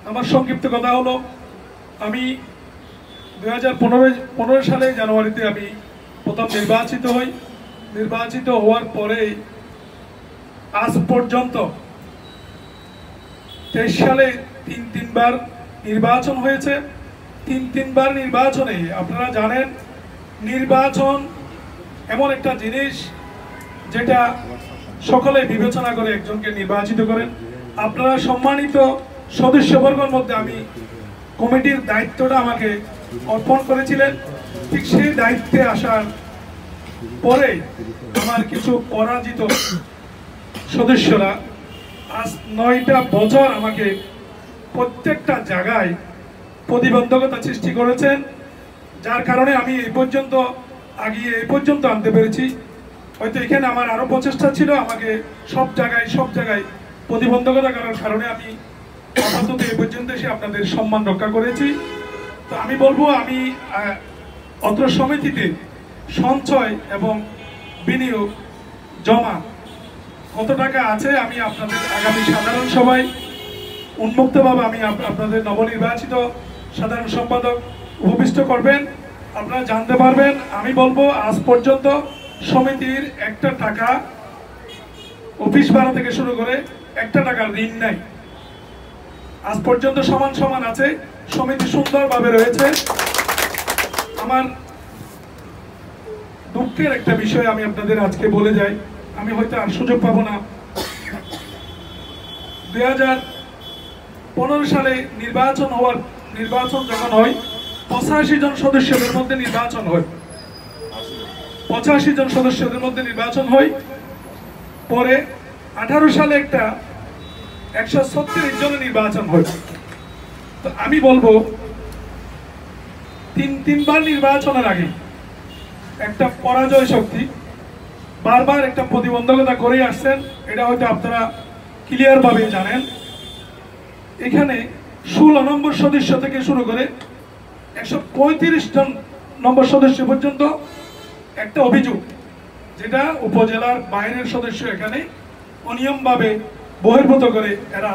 আমার সংক্ষিপ্ত কথা হলো, আমি 2015 সালে জানুয়ারিতে আমি প্রথম নির্বাচিত হই। নির্বাচিত হওয়ার পরে আজ পর্যন্ত 23 সালে তিনবার নির্বাচন হয়েছে। তিনবার নির্বাচনে আপনারা জানেন, নির্বাচন এমন একটা জিনিস যেটা সকলে বিবেচনা করে একজনকে নির্বাচিত করেন। আপনারা সম্মানিত সদস্যবর্গের মধ্যে আমি কমিটির দায়িত্বটা আমাকে অর্পণ করেছিলেন। ঠিক সেই দায়িত্বে আসার পরে আমার কিছু পরাজিত সদস্যরা আজ 9টা বছর আমাকে প্রত্যেকটা জায়গায় প্রতিবন্ধকতা সৃষ্টি করেছেন, যার কারণে আমি এই পর্যন্ত আনতে পেরেছি। হয়তো এখানে আমার আরো প্রচেষ্টা ছিল, আমাকে সব জায়গায় প্রতিবন্ধকতা করার কারণে আমি আপাতত এই পর্যন্ত এসে আপনাদের সম্মান রক্ষা করেছি। তো আমি বলবো, আমি অত্র সমিতিতে সঞ্চয় এবং বিনিয়োগ জমা কত টাকা আছে আমি আপনাদের আগামী সাধারণ সভায় উন্মুক্তভাবে আমি আপনাদের নবনির্বাচিত সাধারণ সম্পাদক উপবিষ্ট করবেন, আপনারা জানতে পারবেন। আমি বলবো, আজ পর্যন্ত সমিতির একটা টাকা অফিস ভাড়া থেকে শুরু করে একটা টাকার ঋণ নাই। আজ পর্যন্ত সমান আছে, সমিতি সুন্দরভাবে রয়েছে। আমার দুঃখের একটা বিষয় আমি আপনাদের আজকে বলে যাই, আমি হয়তো আর সুযোগ পাবো না। 2015 সালে নির্বাচন যখন হয়, 85 জন সদস্যদের মধ্যে নির্বাচন হয়। 85 জন সদস্যদের মধ্যে নির্বাচন হয়। পরে 18 সালে একটা 136 জনের নির্বাচন হয়। তো আমি বলবো, তিনবার নির্বাচনের আগে একটা পরাজয় শক্তি বারবার একটা প্রতিবন্ধকতা করে আসছেন, এটা হয়তো আপনারা ক্লিয়ার ভাবে জানেন। এখানে 16 নম্বর সদস্য থেকে শুরু করে 135 নম্বর সদস্য পর্যন্ত একটা অভিযোগ, যেটা উপজেলার বাইরের সদস্য এখানে অনিয়মভাবে বহির্ভূত করে এরা